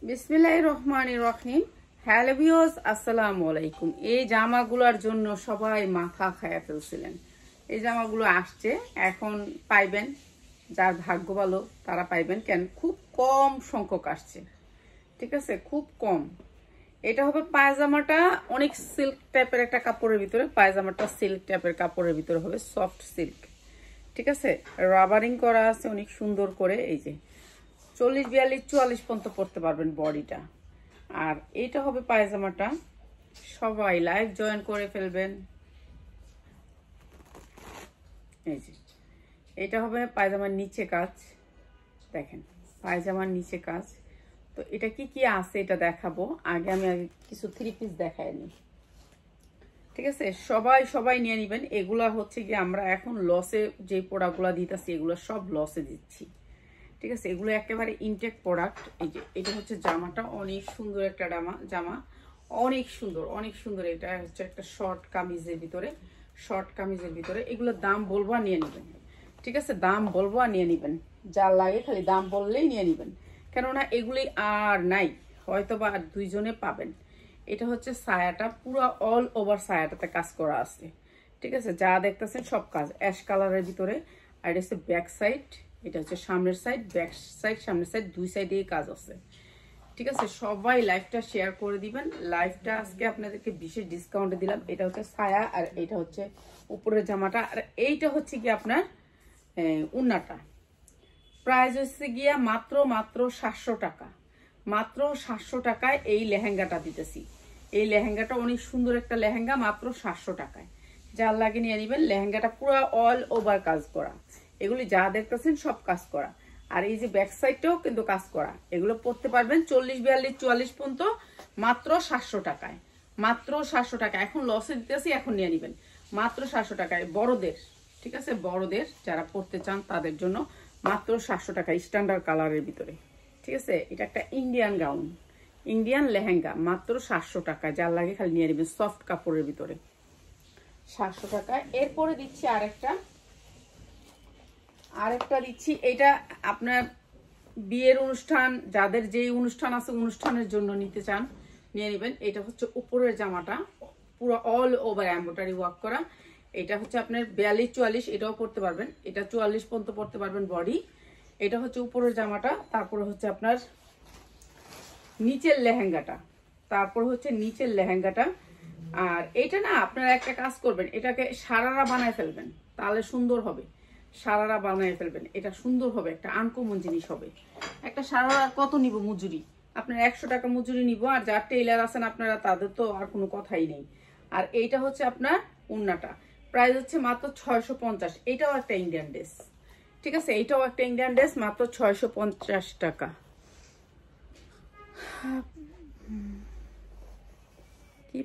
বিসমিল্লাহির রহমানির রহিম। Hello viewers, আসসালামু আলাইকুম। এই জামাগুলোর জন্য সবাই মাথা খায়া ফেলছিলেন। এই জামাগুলো আসছে, এখন পাইবেন, যার ভাগ্য ভালো তারা পাইবেন। কেন খুব কম সংখ্যক আসছে, ঠিক আছে, খুব কম। এটা হবে পায়জামাটা অনেক সিল্ক টাইপের একটা কাপড়ের ভিতরে, পায়জামাটা সিল্ক টাইপের কাপড়ের ভিতরে হবে, সফট সিল্ক, ঠিক আছে, রাবারিং করা আছে অনেক সুন্দর করে। এই যে 40, 42, 44 পর্যন্ত পড়তে পারবেন বডিটা। আর এইটা হবে পায়জামাটা, সবাই লাইভ জয়েন করে ফেলবেন। এই যে এটা হবে পায়জামার নিচে কাজ, দেখেন পায়জামার নিচে কাজ। তো এটা কি কি আছে এটা দেখাবো, আগে আমি কিছু 3 পিস দেখাই নি, ঠিক আছে। সবাই নিয়ে নিবেন। এগুলা হচ্ছে কি আমরা এখন লসে যে প্রোডাক্টগুলো দিতেছি, এগুলো সব লসে দিচ্ছি, ঠিক আছে। এগুলো একেবারে ইনটেক প্রোডাক্ট। এই যে এটা হচ্ছে জামাটা, অনেক সুন্দর একটা জামা, অনেক সুন্দর। এটা হচ্ছে একটা শর্ট কামিজের ভিতরে, এগুলোর দাম বলবো আর নিয়ে নেবেন, ঠিক আছে। দাম বলবো আর নিয়ে নেবেন, যা লাগে খালি দাম বললেই নিয়ে নেবেন, কেননা এগুলি আর নাই, হয়তো বা আর 2 জনে পাবেন। এটা হচ্ছে সায়াটা, পুরো অল ওভার সায়াটাতে কাজ করা আছে, ঠিক আছে। যা দেখতেছেন সব কাজ অ্যাশ কালারের ভিতরে। আর এটা হচ্ছে ব্যাক সাইড, এটা হচ্ছে সামনের সাইড, ব্যাক সাইড, সামনের সাইড, 2 সাইডেই কাজ আছে, ঠিক আছে। সবাই লাইভটা শেয়ার করে দিবেন। লাইভটা আজকে আপনাদেরকে বিশেষ ডিসকাউন্টে দিলাম। এটা হচ্ছে সায়া, আর এটা হচ্ছে উপরের জামাটা, আর এইটা হচ্ছে কি আপনার উন্নাটা। প্রাইস হচ্ছে গিয়া মাত্র 700 টাকা, মাত্র 700 টাকায় এই লেহেঙ্গাটা দিতেছি। এই লেহেঙ্গাটা অনেক সুন্দর একটা লেহেঙ্গা, মাত্র 700 টাকায়। যার লাগে নিয়ে নেবেন। লেহেঙ্গাটা পুরো অল ওভার কাজ করা, এগুলি যা দেখতেছেন সব কাজ করা। আর এই যে ব্যাক সাইডটাও কিন্তু কাজ করা। এগুলো পড়তে পারবেন 40, 42, 44 পর্যন্ত, মাত্র 700 টাকায়, মাত্র 700 টাকা। এখন লসে দিতেছি, এখন নিয়ে নেবেন মাত্র 700 টাকায়। বড়দের, ঠিক আছে, বড়দের যারা পড়তে চান তাদের জন্য মাত্র 700 টাকা, স্ট্যান্ডার্ড কালারের ভিতরে, ঠিক আছে। এটা একটা ইন্ডিয়ান গাউন, ইন্ডিয়ান লেহেঙ্গা, মাত্র 700 টাকা। যার লাগে খালি নিয়ে নেবেন, সফট কাপড়ের ভিতরে 700 টাকা। এরপরে দিচ্ছি আরেকটা দিচ্ছি। এটা আপনার বিয়ের অনুষ্ঠান, যাদের যেই অনুষ্ঠান আছে অনুষ্ঠানের জন্য নিতে চান নিয়ে নেবেন। এটা হচ্ছে উপরের জামাটা, পুরো অল ওভার এমব্রয়ডারি ওয়ার্ক করা। এটা হচ্ছে আপনার 42, 44, এটাও পড়তে পারবেন, এটা 44 পর্যন্ত পড়তে পারবেন বডি। এটা হচ্ছে উপরের জামাটা, তারপরে হচ্ছে আপনার নিচের লেহেঙ্গাটা, আর এইটা না আপনারা একটা কাজ করবেন, এটাকে সারারা বানায় ফেলবেন, তাহলে সুন্দর হবে। সারারা বানায় ফেলবেন, এটা সুন্দর হবে, একটা আনকমন জিনিস হবে। একটা সারারা কত নিব মজুরি, আপনার 100 টাকা মজুরি নিব। আর যার টেইলার আছেন আপনারা, তাদের তো আর কোনো কথাই নেই। আর এইটা হচ্ছে আপনার উন্নাটা, প্রাইস হচ্ছে মাত্র 650। এটাও একটা ইন্ডিয়ান ড্রেস, ঠিক আছে, এইটাও একটা ইন্ডিয়ান ড্রেস, মাত্র 650 টাকা। কি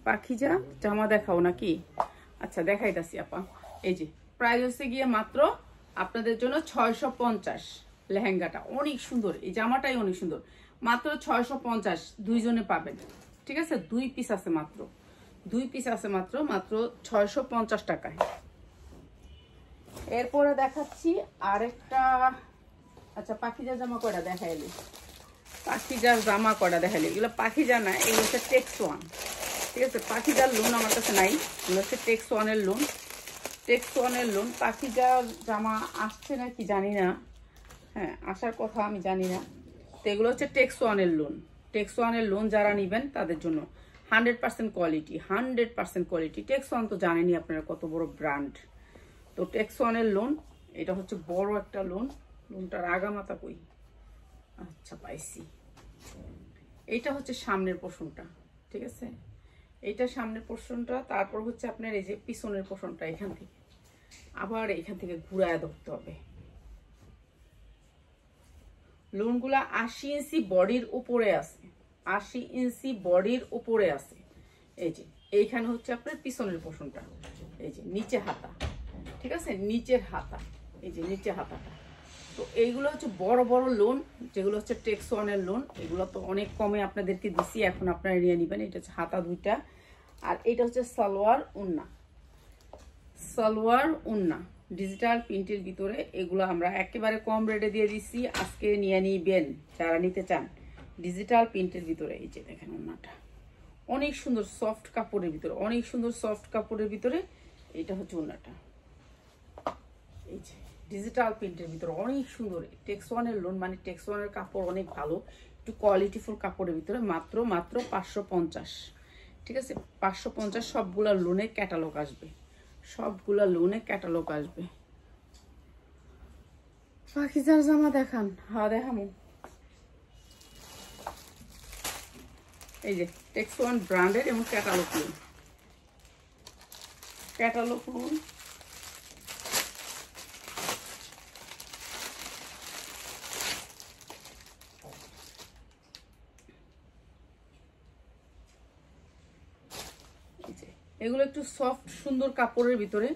পাখিজা জামা দেখাও নাকি? আচ্ছা দেখাইতাছি আপা। এই যে প্রাইস হচ্ছে গিয়ে মাত্র আপনাদের জন্য 650। লেহেঙ্গাটা অনেক সুন্দর, এই জামাটাই অনেক সুন্দর, মাত্র 650, 2 জনে পাবেন, ঠিক আছে। 2 পিস আছে মাত্র, 2 পিস আছে মাত্র 650 টাকায়। এরপরে দেখাচ্ছি আরেকটা। আচ্ছা পাখিজা জামা কয়টা দেখাইলি, এগুলো পাখিজা না, এগুলো হচ্ছে টেক্স ওয়ান, ঠিক আছে। পাখিজার লোন আমার কাছে নাই, এগুলো হচ্ছে টেক্স ওয়ানের লোন। পাখিজার জামা আসছে নাকি জানি না, হ্যাঁ আসার কথা আমি জানি না। তো এগুলো হচ্ছে টেক্স ওয়ানের লোন, যারা নিবেন তাদের জন্য 100% কোয়ালিটি। টেক্স ওয়ান তো জানেনি আপনারা কত বড় ব্র্যান্ড। তো টেক্স ওয়ানের লোন, এটা হচ্ছে বড় একটা লোনটার আগামাথা কই, আচ্ছা পাইছি। এইটা হচ্ছে সামনের পোর্শনটা, ঠিক আছে, এইটা সামনের পোর্শনটা। তারপর হচ্ছে আপনার এই যে পিছনের পোর্শনটা, এখান থেকে ঘুরায় ধরতে হবে। লোনগুলা 80 ইঞ্চি বডির উপরে আছে, এই যে এইখানে হচ্ছে আপনার পিছনের পোর্শনটা, এই যে নিচে হাতা, ঠিক আছে, নিচের হাতা, এই যে নিচে হাতাটা। তো এইগুলো হচ্ছে বড় লোন, যেগুলো হচ্ছে টেক্স ওয়ানের লোন। এগুলো তো অনেক কমে আপনাদেরকে দিছি, এখন আপনারা নিয়ে নেবেন। এটা হচ্ছে হাতা 2টা, আর এটা হচ্ছে সালোয়ার উন্না, ডিজিটাল প্রিন্টের ভিতরে এগুলো আমরা একেবারে কম রেটে দিয়ে দিচ্ছি। আজকে নিয়ে নিবেন যারা নিতে চান। ডিজিটাল প্রিন্টের ভিতরে এই যে দেখেন ওন্নাটা অনেক সুন্দর সফট কাপড়ের ভিতরে, অনেক সুন্দর সফট কাপড়ের ভিতরে। এইটা হচ্ছে ওন্নাটা, এই যে ডিজিটাল প্রিন্টের ভিতরে অনেক সুন্দর। টেক্সওয়ানের লোন মানে টেক্সওয়ানের কাপড় অনেক ভালো, একটু কোয়ালিটিফুল কাপড়ের ভিতরে মাত্র 550। ঠিক আছে, 550। সবগুলা লোনে ক্যাটালগ আসবে, সবগুলা লোনে ক্যাটালগ আসবে। পাকিজার জামা দেখান। হ্যাঁ দেখামু। এই যে টেক্সওয়ান ব্র্যান্ডের এবং ক্যাটালগ লোন, ক্যাটালগ লোন। এগুলো একটু সফট সুন্দর কাপড়ের ভিতরে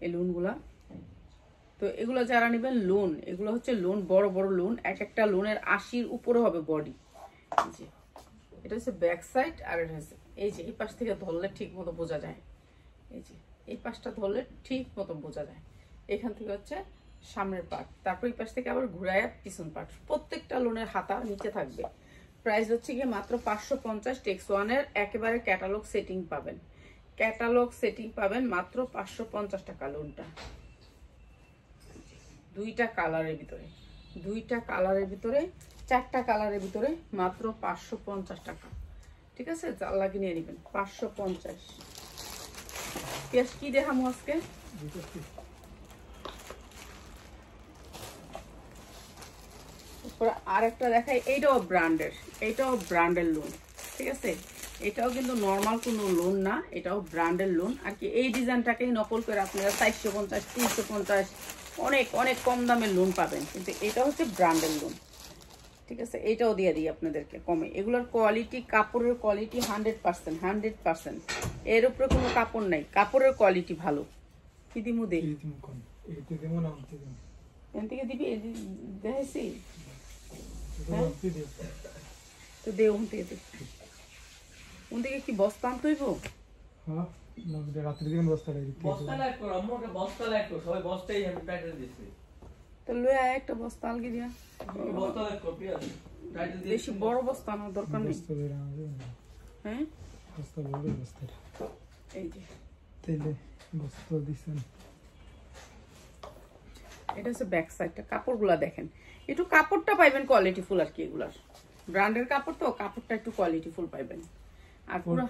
এই লোনগুলা। তো এগুলো যারা নেবেন লোন, এগুলো হচ্ছে লোন, বড় বড় লোন, এক একটা লোনের 80-র উপরে হবে বডি। এই যে এটা হচ্ছে ব্যাক সাইড, আর এটা হচ্ছে এই যে এই পাশ থেকে ধরলে ঠিক মতো বোঝা যায়। এই যে এই পাশটা ধরলে ঠিক মতো বোঝা যায়। এখান থেকে হচ্ছে সামনের পার্ট, তারপর এই পাশ থেকে আবার ঘুরায় পিছন পার্ট। প্রত্যেকটা লোনের হাতা নিচে থাকবে। প্রাইস হচ্ছে গিয়ে মাত্র 550। টেক্সওয়ানের একেবারে ক্যাটালগ সেটিং পাবেন, ক্যাটালগ সেটিং পাবেন মাত্র 550 টাকা লোনটা। দুইটা কালারের ভিতরে, দুইটা কালারের ভিতরে, 4টা কালারের ভিতরে মাত্র 550 টাকা। ঠিক আছে, যার লাগে নিয়ে নেবেন 550। পেঁয়াজ কি দেখামো আজকে? আর একটা দেখাই, এইটাও ব্র্যান্ডের, এইটাও ব্র্যান্ডের লোন। ঠিক আছে, এটাও কিন্তু নর্মাল কোনো লোন না, এটাও ব্র্যান্ডের লোন আর কি। এই ডিজাইনটাকেই নকল করে আপনারা 450, 350 অনেক অনেক কম দামের লোন পাবেন, কিন্তু এটা হচ্ছে ব্র্যান্ডের লোন। ঠিক আছে, এটাও দিয়ে দিই আপনাদেরকে কমে। এগুলোর কোয়ালিটি, কাপড়ের কোয়ালিটি 100%, 100%। এর উপরে কোনো কাপড় নাই, কাপড়ের কোয়ালিটি ভালো। কি দিমু দে এখান থেকে দিবি, দেখেছি তো দে ওখান থেকে দে। ওখান থেকে কি বস্তা আনতে হইব? হ্যাঁ, রাত্রি দিন বস্তা লাগবে। তো লয়ে আয় একটা বস্তা আলগি দিয়া। বেশি বড় বস্তা আনার দরকার নেই। হ্যাঁ বস্তা বড় বস্তা। এই যে তেলে বস্তা দিছেন। এটা হচ্ছে ব্যাক সাইডটা। কাপড়গুলা দেখেন, একটু কাপড়টা পাইবেন কোয়ালিটিফুল আর কি। এগুলার ব্র্যান্ডের কাপড় তো, কাপড়টা একটু কোয়ালিটিফুল পাইবেন। আর পুরো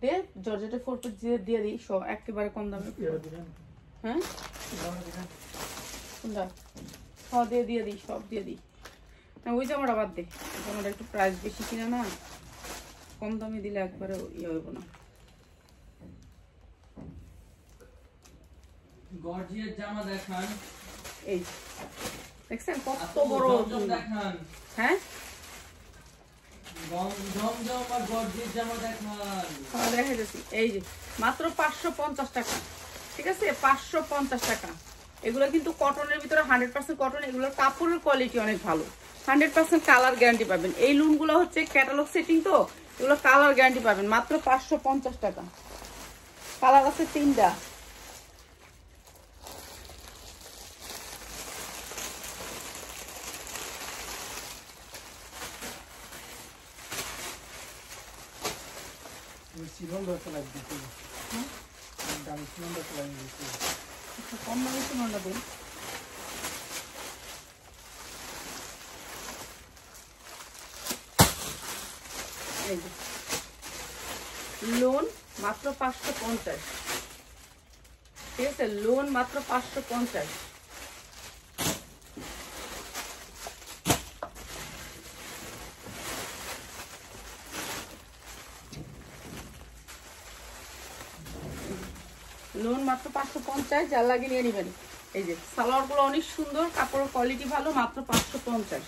দে জর্জেটের 4 পিস দিয়ে দিই, একেবারে কম দামে। হ্যাঁ কোনটা? সব দিয়ে দিই, সব দিয়ে দিই না। ওই জামাটা বাদ দে, জামাটা একটু প্রাইস বেশি কিনা না, কম দামে দিলে একবারে ইয়ে হইব না। গর্জিয়াস জামা দেখান। এই দেখছেন কত বড় দেখান। হ্যাঁ দেখা যাচ্ছে। এই যে মাত্র 550 টাকা। ঠিক আছে, 550 টাকা। এগুলো কিন্তু কটনের ভিতরে 100% কটন। এগুলোর কাপড়ের কোয়ালিটি অনেক ভালো, 100% কালার গ্যারান্টি পাবেন। এই লুনগুলো হচ্ছে ক্যাটালগ সেটিং তো, এগুলো কালার গ্যারান্টি পাবেন মাত্র 550 টাকা। কালার আছে 3টা। কম দামে চিননটা দিন। লোন মাত্র 550। ঠিক আছে, লোন মাত্র 550। লোন মাত্র 550, যার লাগে নিয়ে নেবেন। এই যে সালোয়ার গুলো অনেক সুন্দর, কাপড়ের কোয়ালিটি ভালো, মাত্র 550।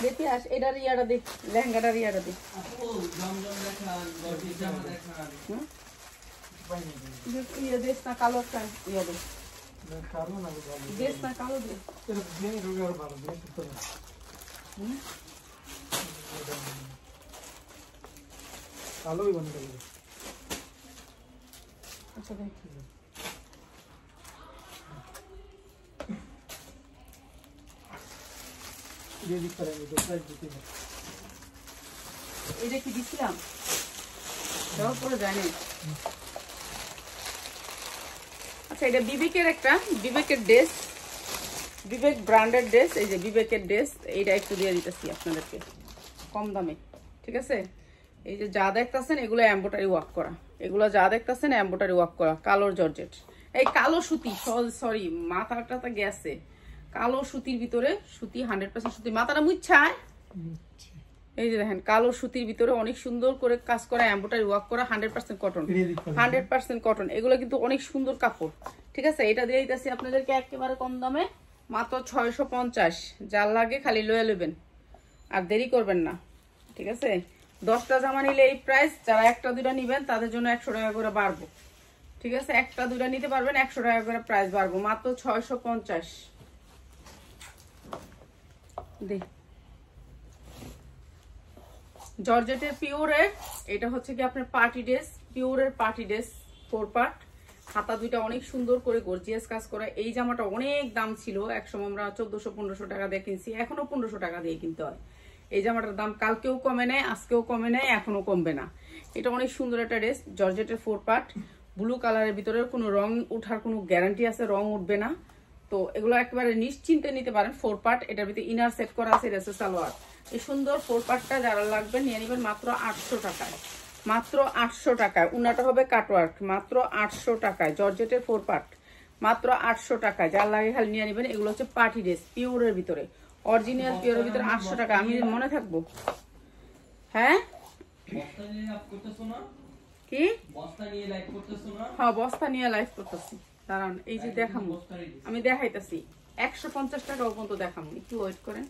দেখি আস এটার ইয়াটা দেখ, লেহেঙ্গাটার ইয়াটা দেখ। ইয়ে দেশ না কালো একটা ইয়ে দেখ, দেশ না কালো দেখ। কালোই বানাতে হবে। আচ্ছা ভাই ये दिख रहा है, दूसरा दिखी है। এটা কি দিছিলাম দেওয়ার পরে জানি। আচ্ছা এটা বিবেকের একটা বিবেকের ড্রেস, বিবেক ব্র্যান্ডের ড্রেস। এই যে বিবেকের ড্রেস, এইটা একটু দিয়ে দিতেছি আপনাদেরকে কম দামে, ঠিক আছে। এই যে যা দেখতেছেন এগুলো এমব্রয়ডারি ওয়ার্ক করা, এগুলো যা দেখতেছেন এমব্রয়ডারি ওয়ার্ক করা, কালোর জর্জেট, এই কালো সুতি, সরি মাথাটা তো গেছে, কালো সুতির ভিতরে সুতি 100% সুতি, মাথাটা মুচ্ছায়। এই যে দেখেন কালো সুতির ভিতরে অনেক সুন্দর করে কাজ করা, এমব্রয়ডারি ওয়ার্ক করা, 100% কটন, 100% কটন। এগুলো কিন্তু অনেক সুন্দর কাপড়, ঠিক আছে। এটা দিয়ে দিতেছি আপনাদেরকে একেবারে কম দামে, মাত্র 650। যার লাগে খালি লয়ে নেবেন, আর দেরি করবেন না, ঠিক আছে। 10টা জামা নিলে এই প্রাইস, যারা একটা দুটা নিবেন তাদের জন্য 100 টাকা করে বাড়বো, ঠিক আছে। একটা দুটা নিতে পারবেন 100 টাকা করে প্রাইস বাড়বো, মাত্র 650। জর্জেটের পিওরের, এটা হচ্ছে কি আপনার পার্টি ড্রেস, পিওরের পার্টি ড্রেস, 4 পার্ট, হাতা দুইটা অনেক সুন্দর করে গর্জিয়াস কাজ করা। এই জামাটা অনেক দাম ছিল, একসময় আমরা 1400-1500 টাকা দিয়ে কিনছি, এখনো 1500 টাকা দিয়ে কিনতে হয়। এই জামাটার দাম কালকেও কমে নেয়, আজকেও কমে নেয়, এখনো কমবে না। এটা অনেক সুন্দর একটা ড্রেস, জর্জেটের 4 পার্ট, ব্লু কালারের ভিতরে, কোনো রং উঠার কোনো গ্যারান্টি আছে, রং উঠবে না। তো এগুলো একেবারে নিশ্চিন্তে নিতে পারেন। 4 পার্ট, এটার ভিতরে ইনার সেট করা আছে, এটা হচ্ছে সালোয়ার। এই সুন্দর 4 পার্টটা যারা লাগবে নিয়ে নেবেন মাত্র 800 টাকায়, মাত্র 800 টাকায়। উনাটা হবে কাটওয়ার্ক, মাত্র 800 টাকায়। জর্জেটের 4 পার্ট, মাত্র 800 টাকায়। যার লাগে খালি নিয়ে নেবেন। এগুলো হচ্ছে পার্টি ড্রেস, পিওরের ভিতরে, অরিজিনাল পিওরের ভিতরে 800 টাকা। আমি মনে থাকবো, হ্যাঁ কি বস্তা নিয়ে লাইভ করতেছো না? হ্যাঁ বস্তা নিয়ে লাইভ করতেছি, দাঁড়ান। এই যে দেখাবো, আমি দেখাইতেছি 150 টাকা পর্যন্ত দেখাবো, একটু ওয়েট করেন।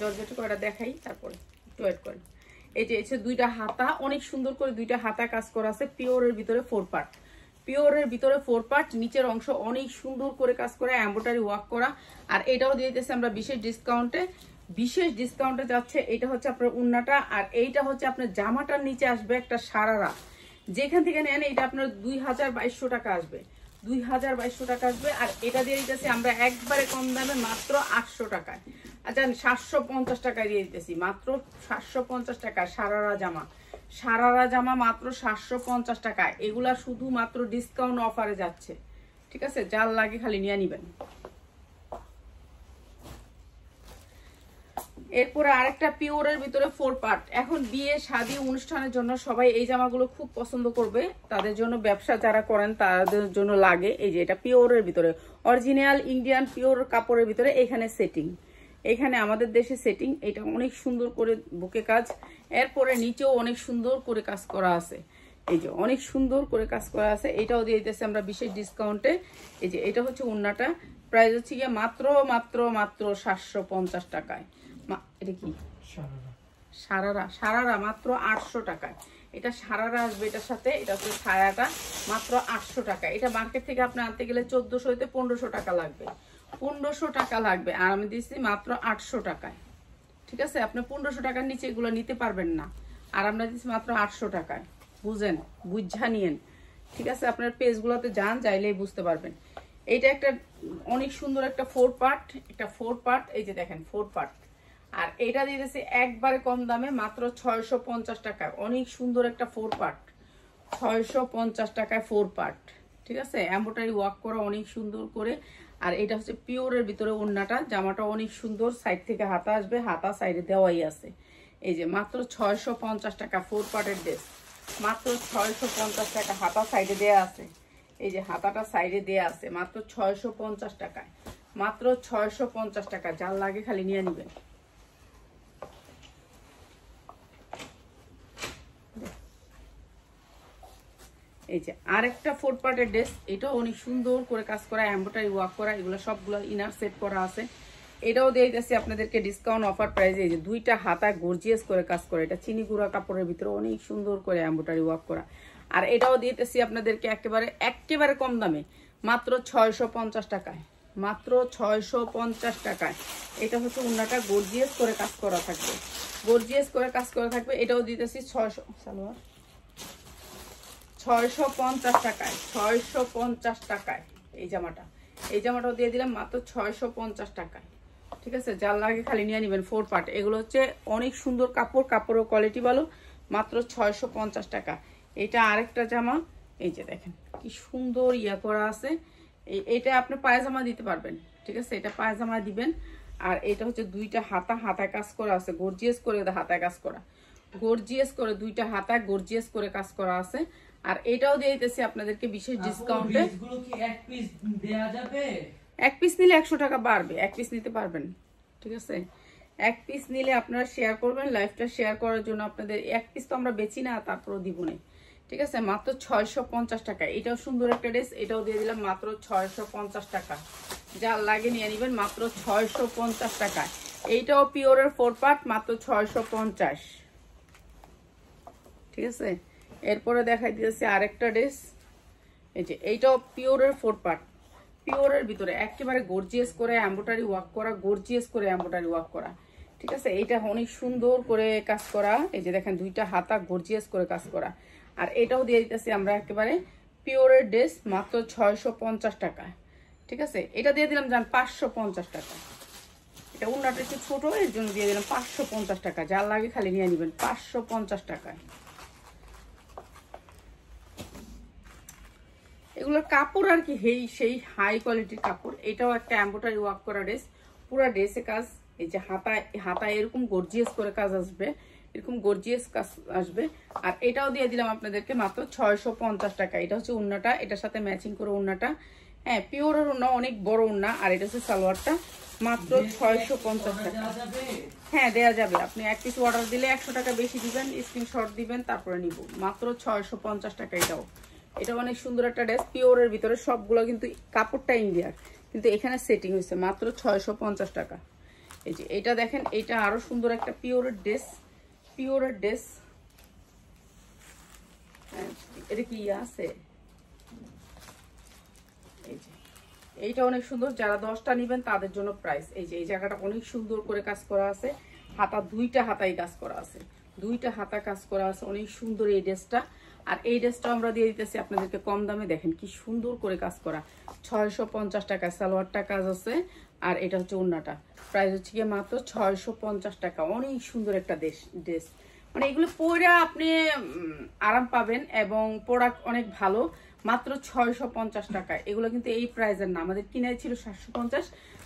জর্জেটে কয়টা দেখাই, তারপরে একটু ওয়েট করেন। এই যে এসে দুইটা হাতা, অনেক সুন্দর করে দুইটা হাতা কাজ করা আছে, পিওরের ভিতরে 4 পার্ট, পিওরের ভিতরে 4 পার্ট, নিচের অংশ অনেক সুন্দর করে কাজ করা, এমব্রয়ডারি ওয়ার্ক করা। আর এটাও দিয়ে দিতেছে আমরা বিশেষ ডিসকাউন্টে, বিশেষ ডিসকাউন্টে যাচ্ছে। এটা হচ্ছে আপনার উন্নাটা, আর এইটা হচ্ছে আপনার জামাটার নিচে আসবে একটা সারারা, যেখান থেকে নেন এটা আপনার 2200 টাকা আসবে, 2200 টাকা আসবে। আর এটা দিয়ে দিতেছি আমরা একবারে কম দামে মাত্র 800 টাকায়। আচ্ছা 750 টাকায় দিয়ে দিতেছি, মাত্র 750 টাকা। সারারা জামা, সারারা জামা মাত্র 750 টাকা। এগুলা শুধুমাত্র ডিসকাউন্ট অফারে যাচ্ছে, ঠিক আছে। যার লাগে খালি নিয়ে নিবেন। এরপরে আরেকটা পিওরের ভিতরে 4 পার্ট। এখন বিয়ে শাদী অনুষ্ঠানের জন্য সবাই এই জামাগুলো খুব পছন্দ করবে, তাদের জন্য, ব্যবসা যারা করেন তাদের জন্য লাগে। এই যে এটা পিওরের ভিতরে, অরিজিনাল ইন্ডিয়ান পিওর কাপড়ের ভিতরে, এখানে সেটিং, এখানে আমাদের দেশে সেটিং। এটা অনেক সুন্দর করে বুকে কাজ, এরপরে নিচেও অনেক সুন্দর করে কাজ করা আছে। এই যে অনেক সুন্দর করে কাজ করা আছে। এটাও দিয়ে দিতেছে আমরা বিশেষ ডিসকাউন্টে। এই যে এটা হচ্ছে উন্নাটা, প্রাইস হচ্ছে গিয়ে মাত্র মাত্র মাত্র 750 টাকায়। এটা কি সারারা, সারারা মাত্র 800 টাকায়। এটা সারারা আসবে এটার সাথে, এটা হচ্ছে ছায়াটা, মাত্র 800 টাকা। এটা মার্কেট থেকে আপনি আনতে গেলে 1400 হইতে 1500 টাকা লাগবে, 1500 টাকা লাগবে। আর আমি দিচ্ছি মাত্র 800 টাকায়, ঠিক আছে। আপনি 1500 টাকার নিচে এগুলো নিতে পারবেন না, আর আমরা দিচ্ছি মাত্র 800 টাকায়। বুঝেন, বুঝা নিয়েন, ঠিক আছে। আপনার পেজগুলোতে যান, যাইলেই বুঝতে পারবেন। এইটা একটা অনেক সুন্দর একটা 4 পার্ট, একটা 4 পার্ট, এই যে দেখেন 4 পার্ট। আর এটা দিয়ে দিয়েছে একবারে কম দামে মাত্র 650 টাকায়। অনেক সুন্দর একটা 4 পার্ট, 650 টাকায় 4 পার্ট, ঠিক আছে। এমব্রয়ডারি ওয়ার্ক করা অনেক সুন্দর করে। আর এটা হচ্ছে পিওরের ভিতরে ওন্নাটা, জামাটা অনেক সুন্দর, সাইড থেকে হাতা আসবে, হাতা সাইডে দেওয়াই আছে। এই যে মাত্র 650 টাকা 4 পার্টের ড্রেস, মাত্র 650 টাকা। হাতা সাইডে দেয়া আছে, এই যে হাতাটা সাইডে দেয়া আছে, মাত্র 650 টাকায়, মাত্র 650 টাকা। যার লাগে খালি নিয়ে নিবেন। এই যে আরেকটা 4 পার্টের ড্রেস, এটাও অনেক সুন্দর করে কাজ করা, এমব্রয়ডারি ওয়ার্ক করা, এগুলো সবগুলো ইনার সেট করা আছে। এটাও দিয়ে দিচ্ছি আপনাদেরকে ডিসকাউন্ট অফার প্রাইসে। এই যে দুইটা হাতা গর্জিয়াস করে কাজ করা, এটা চিনি গুঁড়া কাপড়ের ভিতরে অনেক সুন্দর করে এমব্রয়ডারি ওয়ার্ক করা। আর এটাও দিতেছি আপনাদেরকে একেবারে একেবারে কম দামে, মাত্র 650 টাকায়, মাত্র 650 টাকায়। এটা হচ্ছে উন্নাটা গর্জিয়াস করে কাজ করা থাকবে, গর্জিয়াস করে কাজ করা থাকবে। এটাও দিতেছি 650 টাকায়, 650 টাকায় এই জামাটাও দিয়ে দিলাম মাত্র 650 টাকায়। ঠিক আছে, যার লাগে খালি নিয়ে নেবেন 4 পার্ট। এগুলো হচ্ছে অনেক সুন্দর কাপড়, কাপড়ের কোয়ালিটি ভালো, মাত্র 650 টাকা। এটা আরেকটা জামা, এই যে দেখেন কি সুন্দর ইয়া করা আছে। এটা আপনি পায়জামা দিতে পারবেন। ঠিক আছে, এটা পায়জামা দিবেন। আর এটা হচ্ছে দুইটা হাতায় কাজ করা আছে, গর্জিয়াস করে হাতায় কাজ করা, গর্জিয়াস করে দুইটা হাতায় গর্জিয়াস করে কাজ করা আছে। আর এটাও দিয়ে দিতেছি আপনাদেরকে বিশেষ ডিসকাউন্টে। পিসগুলো কি এক পিস দেয়া যাবে? এক পিস নিলে 100 টাকা বাড়বে, এক পিস নিতে পারবেন। ঠিক আছে, এক পিস নিলে আপনারা শেয়ার করবেন, লাইভটা শেয়ার করার জন্য আপনাদের। এক পিস তো আমরা বেচি না, তারপরও দিব না। ঠিক আছে, মাত্র 650 টাকা। এটাও সুন্দর একটা ড্রেস, এটাও দিয়ে দিলাম মাত্র 650 টাকা। যার লাগে নিয়ে নেবেন মাত্র 650 টাকা। এইটাও পিওরের 4 পার্ট, মাত্র 650। ঠিক আছে, এরপরে দেখাই দিয়েছে আরেকটা ড্রেস। এই যে এইটাও পিওরের 4 পার্ট, পিওরের ভিতরে একেবারে গর্জিয়াস করে এমব্রয়ডারি ওয়ার্ক করা, গর্জিয়াস করে এমব্রয়ডারি ওয়ার্ক করা। ঠিক আছে, এইটা অনেক সুন্দর করে কাজ করা। এই যে দেখেন দুইটা হাতা গর্জিয়াস করে কাজ করা। আর এটাও দিয়ে দিতেছি আমরা একেবারে পিওরের ড্রেস, মাত্র 650 টাকা। ঠিক আছে, এটা দিয়ে দিলাম জান 550 টাকা। এটা উন্নাটা একটু ছোট, এর জন্য দিয়ে দিলাম 550 টাকা। যার লাগে খালি নিয়ে নেবেন 550 টাকায়। এগুলোর কাপড় আর কি সেই হাই কোয়ালিটির কাপড়। এটাও একটা এমব্রয়ডারি ওয়ার্ক করা ড্রেস, পুরো ড্রেসে কাজ। এই যে হাতায় এরকম গর্জিয়াস করে কাজ আসবে, এরকম গর্জিয়াস কাজ আসবে। আর এটাও দিয়ে দিলাম আপনাদেরকে মাত্র 650 টাকা। এটা হচ্ছে উন্নাটা, এটার সাথে ম্যাচিং করে উন্নাটা। হ্যাঁ, পিওরের উন্না, অনেক বড় উন্না। আর এটা হচ্ছে সালোয়ারটা, মাত্র 650 টাকা। হ্যাঁ, দেয়া যাবে। আপনি এক পিস অর্ডার দিলে 100 টাকা বেশি দিবেন, স্ক্রিনশট দিবেন, তারপরে নিব। মাত্র 650 টাকা। এটা অনেক সুন্দর একটা ড্রেস, পিওরের ভিতরে। সবগুলো কিন্তু কাপড়টা ইন্ডিয়ার, কিন্তু এখানে সেটিং হয়েছে, মাত্র 650 টাকা। এই যে এটা দেখেন, এটা আরো সুন্দর একটা পিওরের ড্রেস, পিওরের ড্রেস। এটা কি আছে, এই যে এইটা অনেক সুন্দর। যারা 10টা নিবেন তাদের জন্য প্রাইস। এই যে এই জায়গাটা অনেক সুন্দর করে কাজ করা আছে, দুইটা হাতায় কাজ করা আছে, দুইটা হাতা কাজ করা আছে, অনেক সুন্দর এই ড্রেসটা। আর এই ড্রেসটা আমরা দিয়ে দিতেছি আপনাদেরকে কম দামে। দেখেন কি সুন্দর করে কাজ করা, 650 টাকা। সালোয়ারটা কাজ আছে, আর এটা হচ্ছে ওড়নাটা। প্রাইস হচ্ছে গিয়ে মাত্র 650 টাকা। অনেক সুন্দর একটা ড্রেস, মানে এগুলো পরে আপনি আরাম পাবেন এবং প্রোডাক্ট অনেক ভালো। মাত্র 650 টাকা। এগুলো কিন্তু এই প্রাইসের না, আমাদের কিনাই ছিল 750।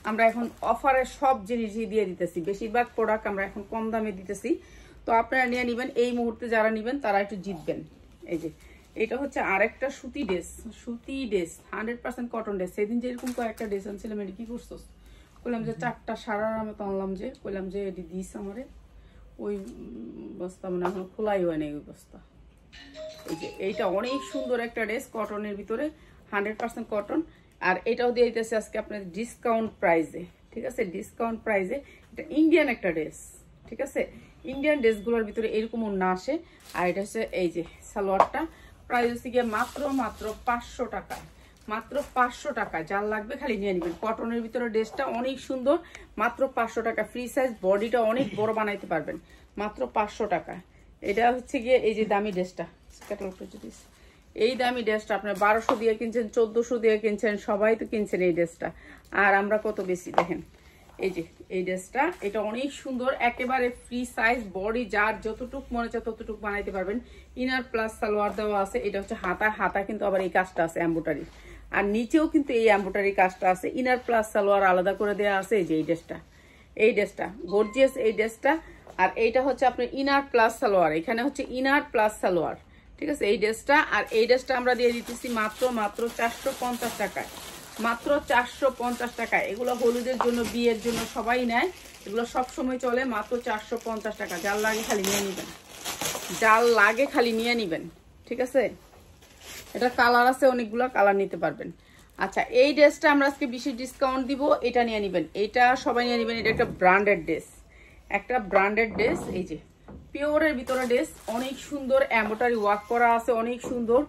আমরা এখন অফারে সব জিনিসই দিয়ে দিতেছি, বেশিরভাগ প্রোডাক্ট আমরা এখন কম দামে দিতেছি। তো আপনারা নিয়ে নেবেন, এই মুহূর্তে যারা নেবেন তারা একটু জিতবেন। এই যে এটা হচ্ছে আরেকটা সুতি ড্রেস, 100% কটন ড্রেস। সেদিন যেরকম কয়েকটা ড্রেস আনছিলাম, এটা কি করছো? বললাম যে 4টা সারার আমি তো আনলাম, যে বললাম যে এটি দিস আমারে, ওই বস্তা মানে এখন খোলাই হয় না ওই বস্তা। এই যে এইটা অনেক সুন্দর একটা ড্রেস, কটনের ভিতরে, 100% কটন। আর এটাও দিয়ে দিতেছে আজকে আপনাদের ডিসকাউন্ট প্রাইসে। ঠিক আছে, ডিসকাউন্ট প্রাইসে। এটা ইন্ডিয়ান একটা ড্রেস। ঠিক আছে, ইন্ডিয়ান ড্রেসগুলোর ভিতরে এরকম না আসে। আর এটা হচ্ছে এই যে সালোয়ারটা, প্রাইস হচ্ছে গিয়ে মাত্র 500 টাকা, মাত্র 500 টাকা। যার লাগবে খালি নিয়ে নেবেন। কটনের ভিতরে ড্রেসটা অনেক সুন্দর, মাত্র 500 টাকা। ফ্রি সাইজ, বডিটা অনেক বড় বানাইতে পারবেন, মাত্র 500 টাকা। এটা হচ্ছে গিয়ে এই যে দামি ড্রেসটা, এই দামি ড্রেসটা আপনার 1200 দিয়ে কিনছেন, 1400 দিয়ে কিনছেন, সবাই তো কিনছেন এই ড্রেসটা। আর আমরা কত বেশি দেখেন। এই যে এই ড্রেসটা, এটা অনেক সুন্দর, একেবারে ফ্রি সাইজ, বডি যার যতটুক মনে হচ্ছে ততটুক বানাইতে পারবেন। ইনার প্লাস সালোয়ার দেওয়া আছে। এটা হচ্ছে হাতা কিন্তু আবার এই কাজটা আছে এমব্রয়ডারি, আর নিচেও কিন্তু এই এমব্রয়ডারি কাজটা আছে। ইনার প্লাস সালোয়ার আলাদা করে দেওয়া আছে। এই যে এই ড্রেসটা গর্জিয়াস এই ড্রেসটা। আর এইটা হচ্ছে আপনার ইনার প্লাস সালোয়ার, এখানে হচ্ছে ইনার প্লাস সালোয়ার। ঠিক আছে, এই ড্রেসটা। আর এই ড্রেসটা আমরা দিয়ে দিতেছি মাত্র 450 টাকায়, মাত্র 450 টাকা। এগুলো হলুদের জন্য, বিয়ের জন্য সবাই নেয়, এগুলো সব সময় চলে। মাত্র 450 টাকা। যার লাগে খালি নিয়ে নেবেন, যার লাগে খালি নিয়ে নেবেন। ঠিক আছে, এটা কালার আছে, অনেকগুলো কালার নিতে পারবেন। আচ্ছা, এই ড্রেসটা আমরা আজকে বিশেষ ডিসকাউন্ট দিব, এটা নিয়ে নেবেন, এটা সবাই নিয়ে নেবেন। এটা একটা ব্র্যান্ডেড ড্রেস, একটা ব্র্যান্ডেড ড্রেস। এই যে পিওরের ভিতরে ড্রেস, অনেক সুন্দর এমব্রয়ডারি ওয়ার্ক করা আছে, অনেক সুন্দর।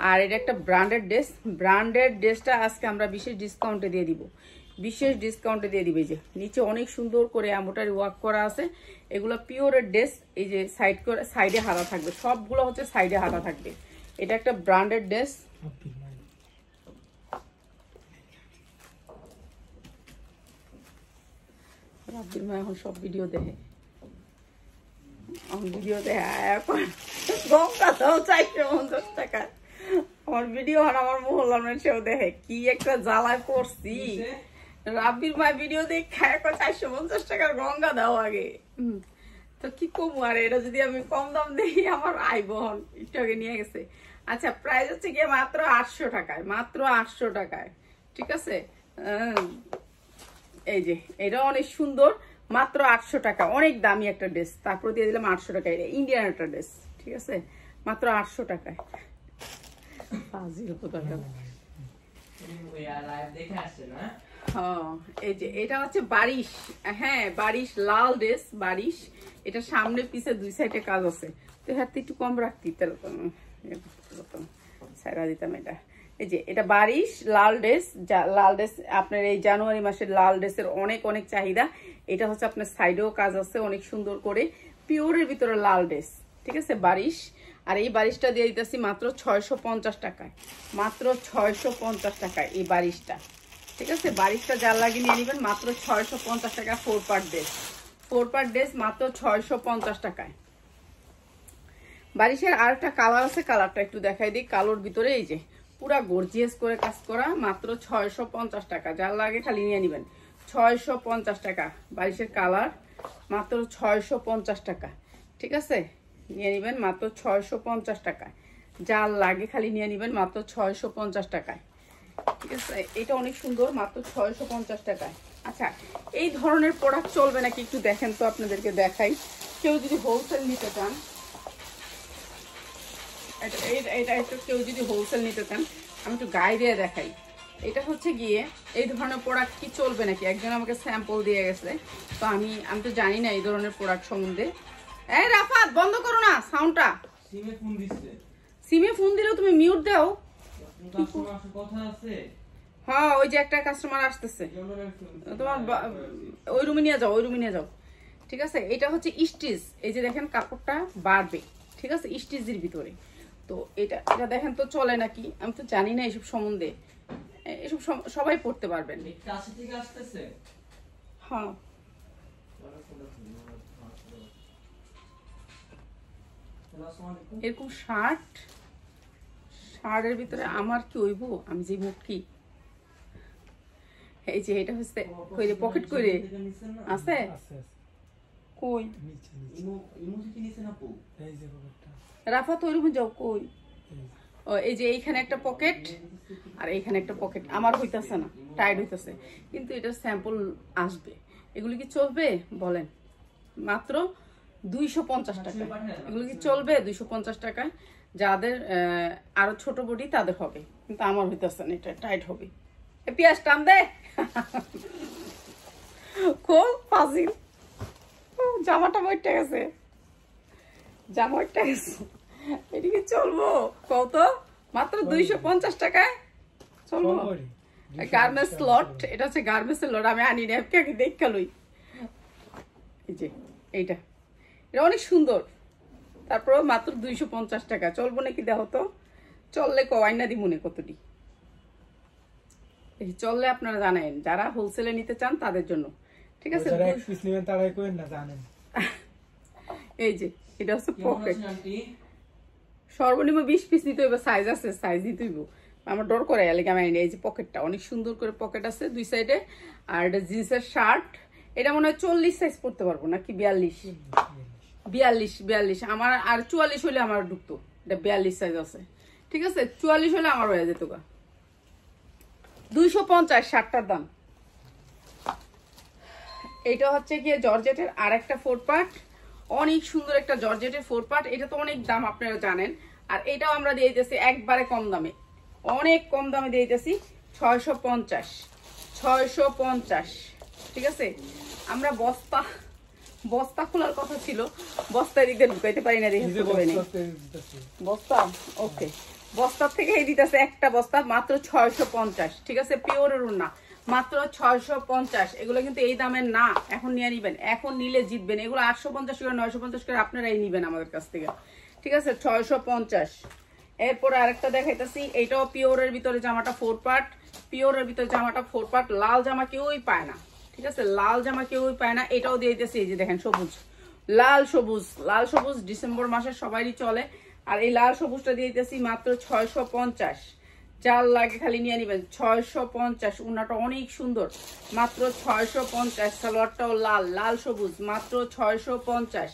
আর এটা একটা ব্র্যান্ডেড ড্রেস। ব্র্যান্ডেড ড্রেসটা আজকে আমরা বিশেষ ডিসকাউন্টে দিয়ে দিব, বিশেষ ডিসকাউন্টে দিয়ে দিবে। যে নিচে অনেক সুন্দর করে এমব্রয়ডারি ওয়ার্ক করা আছে, এগুলো পিওরের ড্রেস। এই যে সাইডে হাতা থাকবে, সবগুলো হচ্ছে সাইডে হাতা থাকবে। এটা একটা ব্র্যান্ডেড ড্রেস। রাব্বির মা এখন সব ভিডিও দেখে, ভিডিও দেখে এখন গঙ্গা দাও 450 টাকা। আমার ভিডিও আর আমার মহল্লার মানুষেও দেখে, কি একটা জ্বালায় পড়ছি। রাব্বির মা ভিডিও দেখে 450 টাকার গঙ্গা দাও আগে। তো কি কমু, আর এটা যদি আমি কম দাম দিই আমার আয় বহন একটু আগে নিয়ে গেছে। আচ্ছা, প্রাইস হচ্ছে গিয়ে মাত্র 800 টাকায়, মাত্র 800 টাকায়। ঠিক আছে, এই যে এটা অনেক সুন্দর, মাত্র 800 টাকা। অনেক দামি একটা ড্রেস, তারপর দিয়ে দিলাম 800 টাকা। এটা ইন্ডিয়ান একটা ড্রেস, ঠিক আছে, মাত্র 800 টাকায়। এই যে এটা হচ্ছে বারিশ, হ্যাঁ বারিশ লাল ড্রেস, বারিশ। এটা সামনে পিছে দুই সাইডে কাজ আছে, তো হাতে একটু কম রাখতি সাইরা দিতাম এটা। এই যে এটা বারিশ লাল ড্রেস, লাল ড্রেস আপনার এই জানুয়ারি মাসের লাল ড্রেসের অনেক অনেক চাহিদা। এটা হচ্ছে আপনার সাইডেও কাজ আছে অনেক সুন্দর করে, পিওরের ভিতরে লাল ড্রেস, ঠিক আছে, বারিশ। আর এই বারিশটা দিয়ে দিতেছি মাত্র 650 টাকায়, মাত্র 650 টাকায় এই বারিশটা। ঠিক আছে, বারিশটা যার লাগে নিয়ে নেবেন মাত্র 650 টাকা। 4 পার্ট ড্রেস, 4 পার্ট ড্রেস মাত্র 650 টাকায়। বারিশের আর একটা কালার আছে, কালারটা একটু দেখাই দিই। কালোর ভিতরে এই যে পুরা গর্জিয়াস করে কাজ করা, মাত্র 650 টাকা। যার লাগে খালি নিয়ে নেবেন 650 টাকা। বারিশের কালার মাত্র 650 টাকা। ঠিক আছে, নিয়ে নেবেন মাত্র 650 টাকায়। যার লাগে খালি নিয়ে নেবেন মাত্র 650 টাকায়। ঠিক আছে, এটা অনেক সুন্দর, মাত্র 650 টাকায়। আচ্ছা, এই ধরনের প্রোডাক্ট চলবে নাকি একটু দেখেন তো, আপনাদেরকে দেখাই। কেউ যদি হোলসেল নিতে চান, এটা একটু কেউ যদি হোলসেল নিতে চান, আমি একটু গায়ে দিয়ে দেখাই। এটা হচ্ছে গিয়ে এই ধরনের প্রোডাক্ট কি চলবে নাকি, একজন আমাকে স্যাম্পল দিয়ে গেছে, তো আমি তো জানি না এই ধরনের প্রোডাক্ট সম্বন্ধে। এই রাফাত, বন্ধ করো না সাউন্ডটা। সিমে ফোন দিলেও তুমি মিউট দাও। হ্যাঁ, ওই যে একটা কাস্টমার আসতেছে, তোমার ওই রুমে নিয়ে যাও, ওই রুমে নিয়ে যাও। ঠিক আছে, এটা হচ্ছে স্টিচ। এই যে দেখেন কাপড়টা বাড়বে, ঠিক আছে, স্টিচের ভিতরে। তো এটা দেখেন তো চলে নাকি, আমি তো জানি না এসব সম্বন্ধে। এসব সবাই পড়তে পারবেন। হ্যাঁ, এরকম শার্টের ভিতরে আমার কি হইব, আমি যে মুখ কি। এই যে এটা হচ্ছে কইরে পকেট কইরে আছে কই, রাফা তো ওইরকম যাও কই। ও এই যে এইখানে একটা পকেট আর এইখানে একটা পকেট, আমার হইতাছে না, টাইট হইতাছে, কিন্তু এটা স্যাম্পল আসবে। এগুলি কি চলবে বলেন? মাত্র 250 টাকা। এগুলো কি চলবে 250 টাকায়? যাদের আরো ছোট বডি তাদের হবে, কিন্তু আমার হইতাছে না, এটা টাইট হবে। পেঁয়াজ টান দে খোল ফাজিল। জামাটা বইটা গেছে, জামা একটা গেছে, এদিকে চলবো কত? মাত্র 250 টাকায় চলবো। গার্মেন্টস লট, এটা হচ্ছে গার্মেন্টস লট, আমি আনি না, আপনি দেখা লই। এই যে এইটা, এটা অনেক সুন্দর, তারপর মাত্র 250 টাকা। চলবো নাকি দেখো তো, চললে কয়না দি মনে কতটি চললে আপনারা জানেন, যারা হোলসেলে নিতে চান তাদের জন্য। ঠিক আছে, এই যে এটা হচ্ছে পকেট, সর্বনিম্ন 20 পিস নিতে হইব, সাইজ আছে, সাইজ নিতে হইব। আমার ডর করে এলাকা আমি। এই যে পকেটটা অনেক সুন্দর করে পকেট আছে দুই সাইডে। আর এটা জিন্সের শার্ট, এটা মনে হয় 40 সাইজ পড়তে পারবো নাকি 42 আমার, আর 44 হলে আমার ঢুকতো। এটা 42 সাইজ আছে, ঠিক আছে, 44 হলে আমার হয়ে যেত। 250 শার্টটার দাম। এটা হচ্ছে গিয়ে জর্জেটের আর একটা 4 পার্ট, অনেক সুন্দর একটা জর্জেটের 4 পার্ট। এটা তো অনেক দাম আপনারা জানেন, আর এটাও আমরা দিয়ে দিতেছি একবারে কম দামে, অনেক কম দামে দিয়ে দিতেছি 650। ঠিক আছে, আমরা বস্তা খোলার কথা ছিল, বস্তা এদিকে ঢুকাইতে পারি না, বস্তা ওকে, বস্তার থেকে এই দিতেছে একটা বস্তা মাত্র 650। ঠিক আছে, পিওরের না, মাত্র 650। এগুলো কিন্তু এই দামের না, এখন নিয়ে নিবেন, এখন নিলে জিতবেন। এগুলো 850 করে 950 করে আপনারাই নিবেন আমাদের কাছ থেকে, ঠিক আছে? 650। এরপরে আরেকটা দেখাইতেছি, এটাও পিওরের ভিতরে জামাটা 4 পার্ট, পিওরের ভিতরে জামাটা 4 পার্ট। লাল জামা কেউই পায় না, ঠিক আছে? লাল জামা কেউই পায় না। এটাও দিয়ে দিতেছি, এই যে দেখেন সবুজ, লাল সবুজ, লাল সবুজ ডিসেম্বর মাসে সবারই চলে। আর এই লাল সবুজটা দিয়ে দিতেছি মাত্র 650। যার লাগে খালি নিয়ে নেবেন, 650। উন্নাটা অনেক সুন্দর, মাত্র 650। সালোয়ারটাও লাল, লাল সবুজ, মাত্র 650।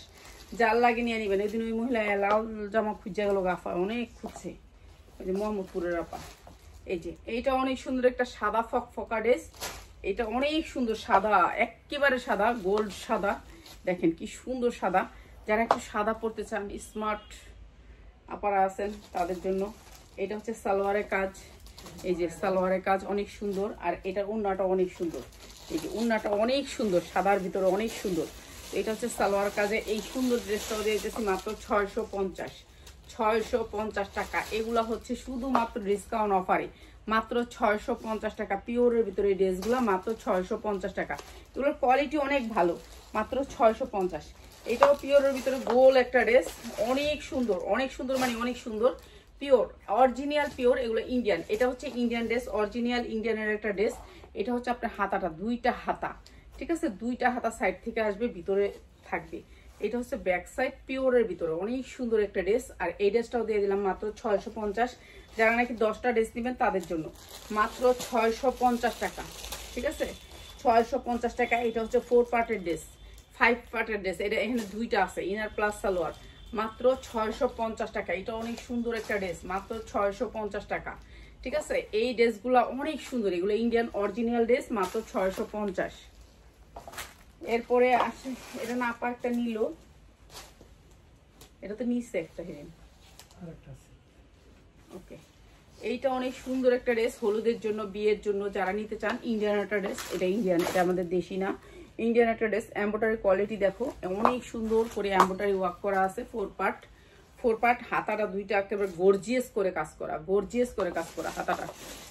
যার লাগে নিয়ে নেবেন। এদিন ওই মহিলা লাল জামা খুঁজে গেল, গাফা অনেক খুঁজছে, ওই যে মোহাম্মদপুরের আপা। এই যে এইটা অনেক সুন্দর একটা সাদা ফকফকা ড্রেস, এটা অনেক সুন্দর সাদা, একেবারে সাদা, গোল্ড সাদা, দেখেন কি সুন্দর সাদা। যারা একটু সাদা পরতে চান, স্মার্ট আপারা আছেন তাদের জন্য। এটা হচ্ছে সালোয়ারের কাজ, এই যে সালোয়ারের কাজ অনেক সুন্দর। আর এটার ওড়নাটা অনেক সুন্দর, এই যে ওড়নাটা অনেক সুন্দর, সাদার ভিতরে অনেক সুন্দর। এটা হচ্ছে সালোয়ার কাজে এই সুন্দর ড্রেসটাও দিয়ে দিতেছি মাত্র 650। 650 টাকা। এগুলা হচ্ছে শুধুমাত্র ডিসকাউন্ট অফারে, মাত্র 650 টাকা। পিওরের ভিতরে এই ড্রেসগুলো মাত্র 650 টাকা। এগুলোর কোয়ালিটি অনেক ভালো, মাত্র 650। এটাও পিওরের ভিতরে গোল একটা ড্রেস, অনেক সুন্দর, অনেক সুন্দর, মানে অনেক সুন্দর, পিওর অরিজিনাল পিওর। এগুলো ইন্ডিয়ান, এটা হচ্ছে ইন্ডিয়ান ড্রেস, অরিজিনাল ইন্ডিয়ানের একটা ড্রেস। এটা হচ্ছে আপনার হাতাটা, দুইটা হাতা, ঠিক আছে? দুইটা হাতা সাইড থেকে আসবে, ভিতরে থাকবে। এটা হচ্ছে ব্যাক সাইড, পিওরের ভিতরে অনেক সুন্দর একটা ড্রেস। আর এই ড্রেসটাও দিয়ে দিলাম মাত্র 650। যারা নাকি 10টা ড্রেস নেবেন তাদের জন্য মাত্র 650 টাকা, ঠিক আছে? 650 টাকা। এটা হচ্ছে 4 পার্টের ড্রেস, 5 পার্টের ড্রেস। এটা এখানে দুইটা আছে, ইনার প্লাস সালোয়ার, মাত্র 650 টাকা। এটা অনেক সুন্দর একটা ড্রেস, মাত্র 650 টাকা, ঠিক আছে? এই ড্রেসগুলো অনেক সুন্দর, এগুলো ইন্ডিয়ান অরিজিনাল ড্রেস, মাত্র 650। এরপরে আসে, এটা না আপা একটা নিল, এটা তো নিচে একটা হিরেন, আরেকটা আছে। ওকে। এইটা অনেক সুন্দর একটা ড্রেস, হলুদের জন্য, বিয়ের জন্য যারা নিতে চান। ইন্ডিয়ান একটা ড্রেস, এটা ইন্ডিয়ান, এটা আমাদের দেশি না, ইন্ডিয়ান একটা ড্রেস। এমব্রয়ডারি কোয়ালিটি দেখো, অনেক সুন্দর করে এমব্রয়ডারি ওয়ার্ক করা আছে। 4 পার্ট, 4 পার্ট। হাতাটা দুইটা একেবারে গর্জিয়াস করে কাজ করা, গর্জিয়াস করে কাজ করা হাতাটা,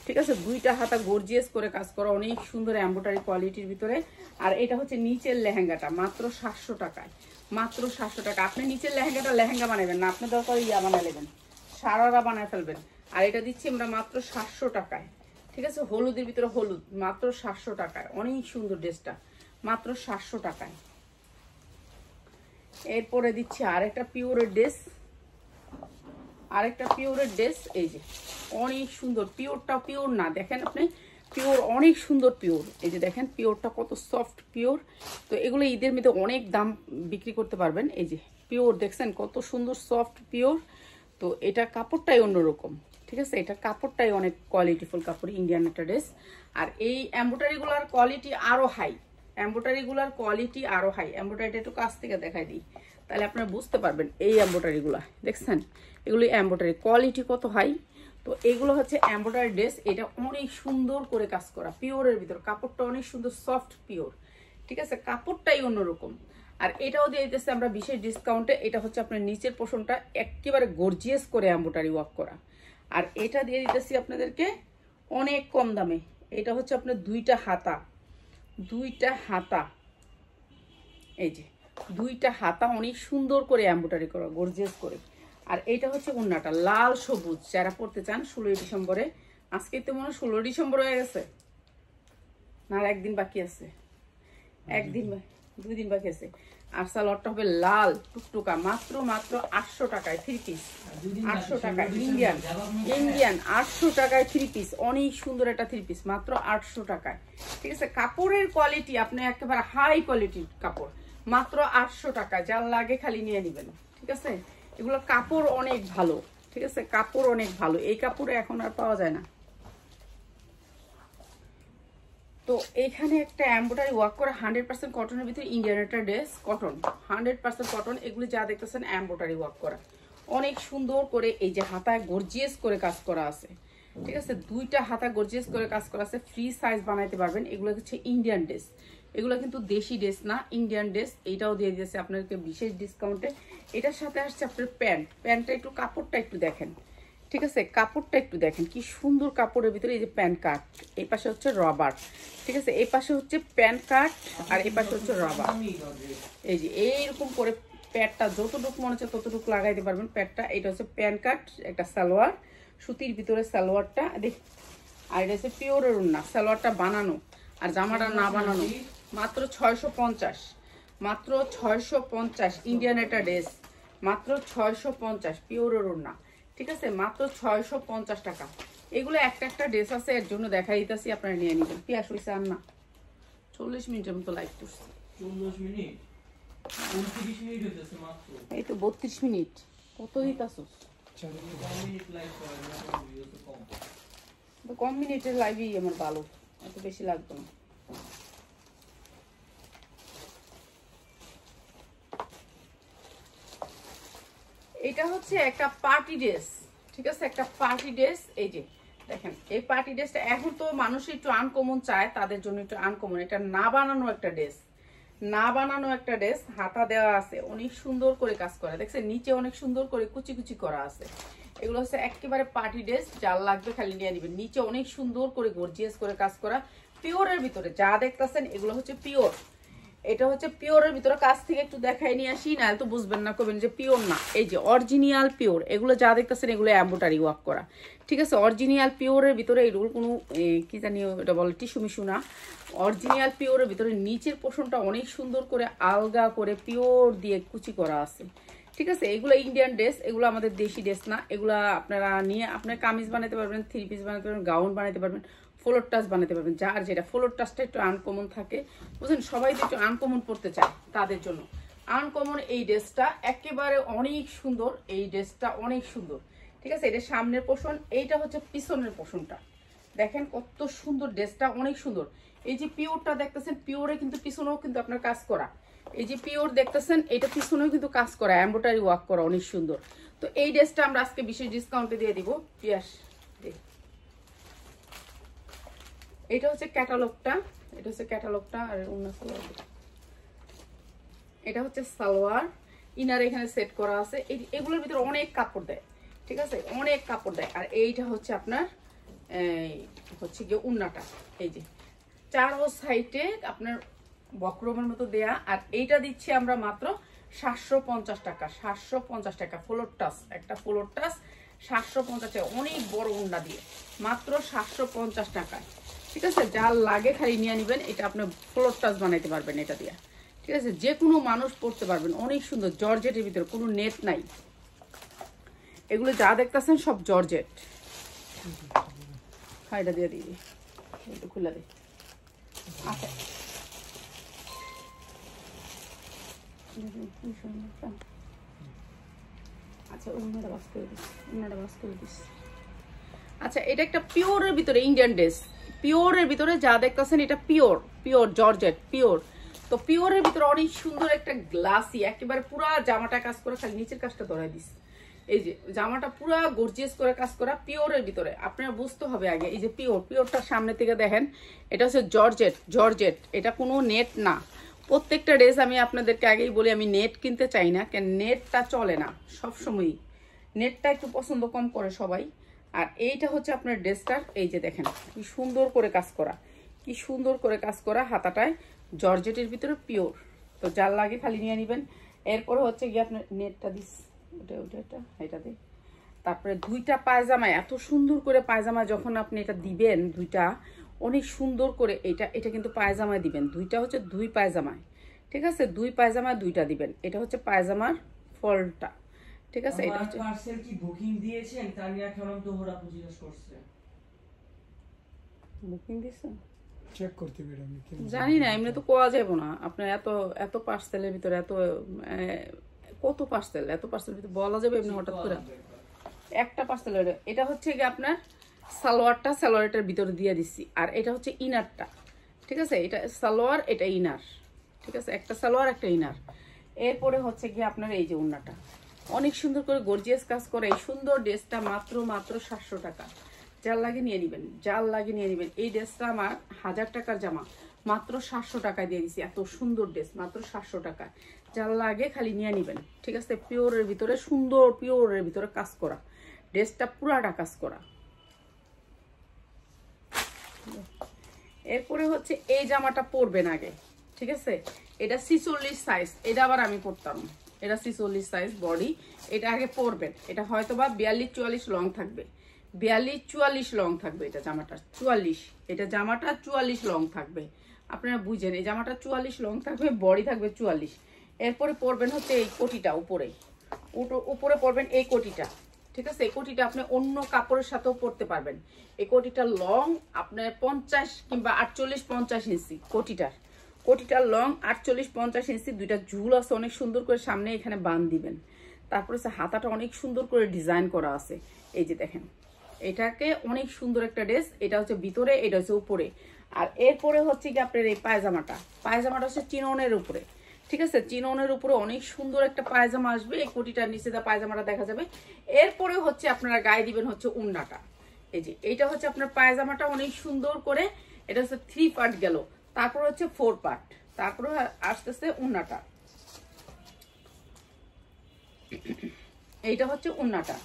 ঠিক আছে? দুইটা হাতা গর্জিয়াস করে কাজ করা, অনেক সুন্দর এমব্রয়ডারি কোয়ালিটির ভিতরে। আর এটা হচ্ছে নিচের লেহেঙ্গাটা, মাত্র 700 টাকায়, মাত্র 700 টাকা। আপনি নিচের লেহেঙ্গাটা লেহেঙ্গা বানাবেন না, আপনি দরকার ইয়া বানায় নেবেন, সারারা বানায় ফেলবেন। আর এটা দিচ্ছি আমরা মাত্র 700 টাকায়, ঠিক আছে? হলুদের ভিতরে হলুদ, মাত্র 700 টাকায়। অনেক সুন্দর ড্রেসটা, মাত্র 700 টাকায়। এরপরে দিচ্ছি আরেকটা পিওরের ড্রেস, আরেকটা পিওরের ড্রেস, এই যে অনেক সুন্দর। পিওরটা পিওর না, দেখেন আপনি, পিওর অনেক সুন্দর পিওর। এই যে দেখেন পিওরটা কত সফট পিওর। তো এগুলো ঈদের মধ্যে অনেক দাম বিক্রি করতে পারবেন। এই যে পিওর দেখছেন কত সুন্দর সফট পিওর। তো এটা কাপড়টাই অন্যরকম, ঠিক আছে? এটা কাপড়টাই অনেক কোয়ালিটিফুল কাপড়, ইন্ডিয়ান একটা ড্রেস। আর এই এমব্রয়ডারিগুলোর কোয়ালিটি আরো হাই, এমব্রয়ডারিগুলোর কোয়ালিটি আরো হাই। এমব্রয়ডারিটা একটু কাছ থেকে দেখাই দিই, তাহলে আপনারা বুঝতে পারবেন। এই এমব্রয়ডারিগুলো দেখছেন, এগুলো এমব্রয়ডারি কোয়ালিটি কত হাই। তো এগুলো হচ্ছে এমব্রয়ডারি ড্রেস, এটা অনেক সুন্দর করে কাজ করা, পিওরের ভিতর। কাপড়টা অনেক সুন্দর সফট পিওর, ঠিক আছে? কাপড়টাই অন্যরকম। আর এটাও দিয়ে দিতেছে আমরা বিশেষ ডিসকাউন্টে। এটা হচ্ছে আপনার নিচের পোর্শনটা একেবারে গর্জিয়াস করে এমব্রয়ডারি ওয়ার্ক করা। আর এটা দিয়ে দিতেছি আপনাদেরকে অনেক কম দামে। এটা হচ্ছে আপনার দুইটা হাতা, দুইটা হাতা, এই যে দুইটা হাতা অনেক সুন্দর করে এমব্রয়ডারি করা, গর্জিয়াস করে। আর এইটা হচ্ছে ওড়নাটা লাল সবুজ, যারা পড়তে চান 16 ডিসেম্বরে। আজকে তো মনে হয় 16 ডিসেম্বর হয়ে গেছে না, আর একদিন বাকি আছে, একদিন 2 দিন বাকি আছে। আর সালোয়ারটা হবে লাল টুকটুকা, মাত্র মাত্র 800 টাকায় 3 পিস, 800 টাকায় ইন্ডিয়ান, ইন্ডিয়ান 800 টাকায় 3 পিস। অনেক সুন্দর একটা 3 পিস, মাত্র 800 টাকায়, ঠিক আছে? কাপড়ের কোয়ালিটি আপনি একেবারে হাই কোয়ালিটির কাপড়, মাত্র 800 টাকা। যার লাগে খালি নিয়ে নেবেন, ঠিক আছে? এগুলো কাপড় অনেক ভালো, ঠিক আছে? কাপড় অনেক ভালো, এই কাপড়ে এখন আর পাওয়া যায় না। তো এখানে একটা এমব্রয়ডারি ওয়ার্ক করা 100% কটনের ভিতরে ইন্ডিয়ান একটা ড্রেস, কটন 100% কটন। এগুলি যা দেখতেছেন এমব্রয়ডারি ওয়ার্ক করা, অনেক সুন্দর করে। এই যে হাতায় গর্জিয়াস করে কাজ করা আছে, ঠিক আছে? দুইটা হাতা গর্জিয়াস করে কাজ করা আছে, ফ্রি সাইজ বানাইতে পারবেন। এগুলো হচ্ছে ইন্ডিয়ান ড্রেস, এগুলো কিন্তু দেশি ড্রেস না, ইন্ডিয়ান ড্রেস। এইটাও দিয়ে দিয়েছে আপনাদেরকে বিশেষ ডিসকাউন্টে। এটার সাথে আসছে আপনার প্যান্ট, প্যান্টটা একটু কাপড়টা একটু দেখেন, ঠিক আছে, কাপড়টা একটু দেখেন কি সুন্দর কাপড়ের ভিতরে। এই যে প্যান্ট কাট, এই পাশে হচ্ছে রবার, ঠিক আছে, এই পাশে হচ্ছে প্যান্ট কাট আর এই পাশে হচ্ছে রবার। এই যে এইরকম করে প্যাডটা যতটুকু মনে হচ্ছে ততটুকু লাগাইতে পারবেন প্যাডটা। এটা হচ্ছে প্যান্ট কাট, একটা সালোয়ার, সুতির ভিতরে সালোয়ারটা দেখ। আর এটা হচ্ছে পিওরের ওড়না, সালোয়ারটা বানানো আর জামাটা না বানানো। মাত্র 650, মাত্র 650 ইন্ডিয়ান একটা ড্রেস, মাত্র 650 পিওরের ওড়না, ঠিক আছে, মাত্র 650 টাকা। এগুলো একটা একটা ড্রেস আছে, এর জন্য দেখাই দিতেছি, আপনারা নিয়ে নিবেন। পিয়াস হয়েছে আর না 40 মিনিটের মতো লাইভ করছি। 40 মিনিট 29 মিনিট হইতেছে মাত্র। এই তো 32 মিনিট, কত দিতাছস? 4 মিনিট লাইভ করা না, ভিডিও তো কম। তো কম মিনিটের লাইভই আমার ভালো, এত বেশি লাগবে না। এটা হচ্ছে একটা পার্টি ড্রেস, ঠিক আছে, একটা পার্টি ড্রেস। এই যে দেখেন এই পার্টি ড্রেসটা এখন তো মানুষ একটু আনকমন চায়, তাদের জন্য একটু আনকমন। এটা না বানানো একটা ড্রেস, না বানানো একটা ড্রেস, হাতা দেওয়া আছে, অনেক সুন্দর করে কাজ করা, দেখছেন নিচে অনেক সুন্দর করে কুচি কুচি করা আছে। এগুলো হচ্ছে একেবারে পার্টি ড্রেস, যার লাগবে খালি নিয়ে নেবেন। নিচে অনেক সুন্দর করে গর্জিয়াস করে কাজ করা, পিওরের ভিতরে যা দেখতেছেন এগুলো হচ্ছে পিওর। এটা হচ্ছে পিওরের ভিতরে, কাছ থেকে একটু দেখাই নিয়ে আসি, না তো বুঝবেন না, করবেন যে পিওর না। এই যে অরিজিনাল পিওর, এগুলো যা দেখতেছেন এগুলো এমব্রয়ডারি ওয়ার্ক করা, ঠিক আছে, অরিজিনাল পিওরের ভিতরে। এগুলো কোনো কি জানি এটা বলে টিস্যু মিশু না, অরিজিনাল পিওরের ভিতরে নিচের পোর্শনটা অনেক সুন্দর করে আলগা করে পিওর দিয়ে কুচি করা আছে, ঠিক আছে। এগুলো ইন্ডিয়ান ড্রেস, এগুলো আমাদের দেশি ড্রেস না। এগুলো আপনারা নিয়ে আপনার কামিজ বানাতে পারবেন, 3 পিস বানাতে পারবেন, গাউন বানাতে পারবেন, ফ্লোর টাচ বানাতে পারবেন। যার যেটা ফ্লোর টাচটা একটু আনকমন থাকে, বুঝলেন, সবাই তো একটু আনকমন পড়তে চায়, তাদের জন্য আনকমন এই ড্রেসটা একেবারে অনেক সুন্দর। এই ড্রেসটা অনেক সুন্দর, ঠিক আছে। এটা সামনের পোর্শন, এইটা হচ্ছে পিছনের পোর্শনটা, দেখেন কত সুন্দর ড্রেসটা, অনেক সুন্দর। এই যে পিওরটা দেখতেছেন, পিওরে কিন্তু পিছনেও কিন্তু আপনার কাজ করা। এই যে পিওর দেখতেছেন, এটা পিছনেও কিন্তু কাজ করা, এমব্রয়ডারি ওয়ার্ক করা, অনেক সুন্দর। তো এই ড্রেসটা আমরা আজকে বিশেষ ডিসকাউন্টে দিয়ে দিব। পিয়াস এটা হচ্ছে ক্যাটালগটা, এটা হচ্ছে ক্যাটালগটা। আর অন্য সালোয়ার, এটা হচ্ছে সালোয়ার, ইনার এখানে সেট করা আছে। এগুলোর ভিতরে অনেক কাপড় দেয়, ঠিক আছে, অনেক কাপড় দেয়। আর এইটা হচ্ছে আপনার হচ্ছে গিয়ে উন্নাটা, এই যে চারো সাইডে আপনার বক্রমের মতো দেয়া। আর এইটা দিচ্ছি আমরা মাত্র 750 টাকা, 750 টাকা ফ্লোর টাচ, একটা ফ্লোর টাচ 750 টাকা, অনেক বড় উন্না দিয়ে মাত্র 750 টাকা, ঠিক আছে। যার লাগে খালি নিয়ে নেবেন, এটা আপনি ফ্লোর টাচ বানাইতে পারবেন এটা দিয়ে, ঠিক আছে, যে কোনো মানুষ পড়তে পারবেন। অনেক সুন্দর, জর্জেটের ভিতরে কোনো নেট নাই, এগুলো যা দেখতেছেন সব জর্জেট। হ্যাঁ এটা দিয়ে দিবি, একটু খুলে দিই। আচ্ছা আচ্ছা অন্যটা বাস করে দিস, অন্যটা বাস করে দিস। আচ্ছা এটা একটা পিওরের ভিতরে ইন্ডিয়ান ড্রেস, পিওরের ভিতরে যা দেখতেছেন এটা পিওর, পিওর জর্জেট পিওর। তো পিওরের ভিতরে অনেক সুন্দর একটা গ্লাসি, একেবারে পুরা জামাটা কাজ করে, খালি নিচের কাজটা ধরাই দিস। এই যে জামাটা পুরা গর্জিয়াস করে কাজ করা, পিওরের ভিতরে। আপনারা বুঝতে হবে আগে, এই যে পিওর, পিওরটার সামনে থেকে দেখেন, এটা হচ্ছে জর্জেট, জর্জেট, এটা কোনো নেট না। প্রত্যেকটা ড্রেস আমি আপনাদেরকে আগেই বলি, আমি নেট কিনতে চাই না, কেন নেটটা চলে না সবসময়ই, নেটটা একটু পছন্দ কম করে সবাই। আর এইটা হচ্ছে আপনার ড্রেসটার, এই যে দেখেন কি সুন্দর করে কাজ করা, কি সুন্দর করে কাজ করা, হাতাটায় জর্জেটের ভিতরে পিওর। তো যার লাগে খালি নিয়ে নেবেন। এরপরে হচ্ছে গিয়ে আপনার নেটটা দিস, ওটা ওটা এটা এটা দিই। তারপরে দুইটা পায়জামা, এত সুন্দর করে পায়জামা যখন আপনি এটা দিবেন, দুইটা অনেক সুন্দর করে, এটা কিন্তু পায়জামায় দিবেন, দুইটা হচ্ছে দুই পায়জামায়, ঠিক আছে, দুই পায়জামায় দুইটা দিবেন। এটা হচ্ছে পায়জামার ফলটা, ঠিক আছে। এটা হচ্ছে পার্সেল কি বুকিং দিয়েছেন? তানিয়া খানম তো ওরা জিজ্ঞেস করছে, বুকিং দিয়েছেন? চেক করতে পারি আমি, জানি না, এমনি তো কোয়া যাবো না। আপনার এত এত পার্সেলের ভিতরে এত কত পার্সেল, এত পার্সেল ভিতরে বলা যাবে এমনি হঠাৎ করে একটা পার্সেলের। এটা হচ্ছে কি আপনার সালোয়ারটা, সালোয়ারটার ভিতরে দিয়ে দিচ্ছি। আর এটা হচ্ছে ইনারটা, ঠিক আছে, এটা সালোয়ার, এটা ইনার, ঠিক আছে, একটা সালোয়ার একটা ইনার। এরপরে হচ্ছে কি আপনার এই যে উন্নাটা, অনেক সুন্দর করে গর্জিয়াস কাজ করে। এই সুন্দর ড্রেসটা মাত্র মাত্র 700 টাকা, যার লাগে নিয়ে নেবেন, যার লাগে নিয়ে নেবেন। এই ড্রেসটা আমার 1000 টাকার জামা, মাত্র 700 টাকায় দিয়ে দিচ্ছি। এত সুন্দর ড্রেস মাত্র 700 টাকা, যার লাগে খালি নিয়ে নেবেন, ঠিক আছে। পিওরের ভিতরে সুন্দর, পিওরের ভিতরে কাজ করা ড্রেসটা পুরাটা কাজ করা। এরপরে হচ্ছে এই জামাটা পরবেন আগে, ঠিক আছে? এটা 46 সাইজ, এটা আবার আমি পরতাম, এটা 46 সাইজ বডি, এটা আগে পরবেন। এটা হয়তো বা 42-44 লং থাকবে, 42-44 লং থাকবে এটা জামাটা, 44, এটা জামাটা 44 লং থাকবে। আপনারা বুঝেন এই জামাটা 44 লং থাকবে, বডি থাকবে 44। এরপরে পরবেন হচ্ছে এই কোটিটা, উপরে পরবেন এই কোটিটা, ঠিক আছে? এই কোটিটা আপনি অন্য কাপড়ের সাথেও পরতে পারবেন। এই কোটিটা লং আপনার 50 কিংবা 48-50 ইঞ্চি কোটিটার লং 48-50 ইঞ্চি। দুইটা ঝুল আছে অনেক সুন্দর করে, সামনে এখানে বান দিবেন। তারপরে হাতাটা অনেক সুন্দর করে ডিজাইন করা আছে, এই যে দেখেন। এটাকে অনেক সুন্দর একটা ড্রেস, এটা হচ্ছে ভিতরে, এটা হচ্ছে উপরে। আর এরপরে হচ্ছে কি আপনার এই পায়জামাটা হচ্ছে চিননের উপরে, ঠিক আছে? চিননের উপরে অনেক সুন্দর একটা পায়জামা আসবে, এই কোটিটার নিচে দা পায়জামাটা দেখা যাবে। এরপরে হচ্ছে আপনারা গায়ে দিবেন হচ্ছে উন্নাটা, এই যে এইটা হচ্ছে আপনার পায়জামাটা অনেক সুন্দর করে, এটা হচ্ছে 3 পার্ট গেল, তারপর হচ্ছে 4 পার্ট, তারপরে আসতেছে উন্নাটা। এইটা হচ্ছে উন্নাটা,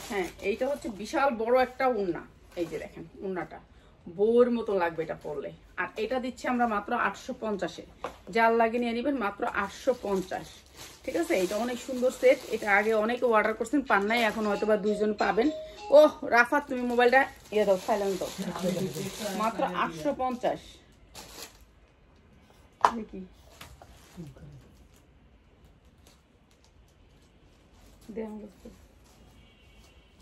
হ্যাঁ এইটা হচ্ছে বিশাল বড় একটা উন্না, এই যে দেখেন উন্নাটা বউর মতো লাগবে এটা পরলে। আর এটা দিচ্ছি আমরা মাত্র 850-এ, যার লাগে নিয়ে নেবেন মাত্র 850, ঠিক আছে? এটা অনেক সুন্দর সেট, এটা আগে অনেকে অর্ডার করছেন, পান নাই, এখন হয়তো বা 2 জন পাবেন। ও রাফাত, তুমি মোবাইলটা ইয়ে দাও, সাইলেন্ট দাও, মাত্র 850। দেখি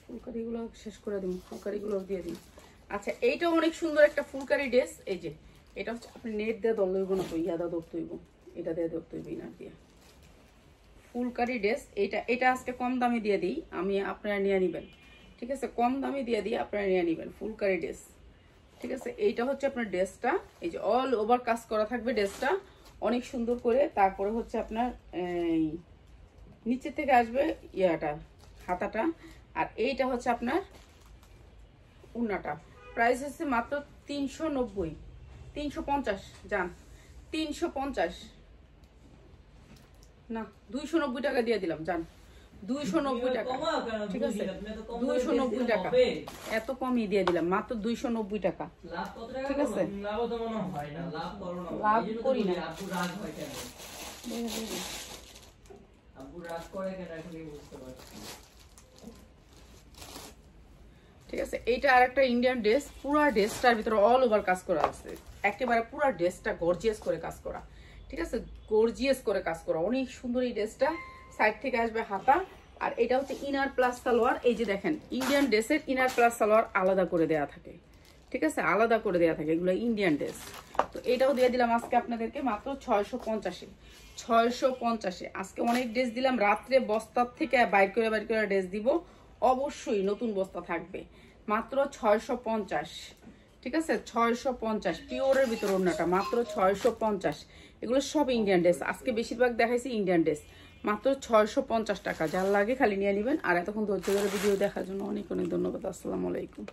ফুলকারিগুলো শেষ করে দিন, ফুলকারিগুলো দিয়ে দিন। আচ্ছা এইটাও অনেক সুন্দর একটা ফুলকারি ড্রেস, এই যে এটা হচ্ছে আপনি নেট দিয়ে দল লইব না, ইয়াদা দৌড় তৈব, এটা দিয়ে দৌড় তৈব না দিয়ে ফুলকারি ড্রেস। এটা আজকে কম দামে দিয়ে দিই আমি, আপনারা নিয়ে নিবেন, ঠিক আছে? কম দামে দিয়ে দিই, আপনারা নিয়ে নিবেন ফুলকারি ড্রেস, ঠিক আছে? এইটা হচ্ছে আপনার ড্রেসটা, এই যে অল ওভার কাজ করা থাকবে ড্রেসটা অনেক সুন্দর করে। তারপরে হচ্ছে আপনার এই নিচে থেকে আসবে ইয়াটা, হাতাটা। আর এইটা হচ্ছে আপনার উন্নাটা। প্রাইস হচ্ছে মাত্র 390, 350, যান 350 না 290 টাকা দিয়ে দিলাম, যান 290 টাকা, ঠিক আছে? 290 টাকা, এত কমই দিয়ে দিলাম, মাত্র 290 টাকা, ঠিক আছে? লাভ করি না, ঠিক আছে? এইটা আর একটা ইন্ডিয়ান ড্রেস, পুরা ড্রেসটার ভিতরে অল ওভার কাজ করা আছে, একেবারে পুরা ড্রেসটা গর্জিয়াস করে কাজ করা, ঠিক আছে? গর্জিয়াস করে কাজ করা, অনেক সুন্দর এই ড্রেসটা। সাইড থেকে আসবে হাতা, আর এটা হচ্ছে ইনার প্লাস সালোয়ার। এই যে দেখেন ইন্ডিয়ান ড্রেসের ইনার প্লাস সালোয়ার আলাদা করে দেয়া থাকে, ঠিক আছে? আলাদা করে দেয়া থাকে, এগুলো ইন্ডিয়ান ড্রেস। তো এটাও দিয়ে দিলাম আজকে আপনাদেরকে মাত্র 650-এ, 650-এ। আজকে অনেক ড্রেস দিলাম, রাত্রে বস্তার থেকে বাইর করে ড্রেস দিব, অবশ্যই নতুন বস্তা থাকবে, মাত্র 650, ঠিক আছে? 650 পিওরের ভিতর ওড়নাটা মাত্র 650। এগুলো সব ইন্ডিয়ান ড্রেস, আজকে বেশিরভাগ দেখাইছি ইন্ডিয়ান ড্রেস, মাত্র 650 টাকা। যার লাগে খালি নিয়ে নেবেন। আর এতক্ষণ ধৈর্য ধরে ভিডিও দেখার জন্য অনেক অনেক ধন্যবাদ। আসসালামু আলাইকুম।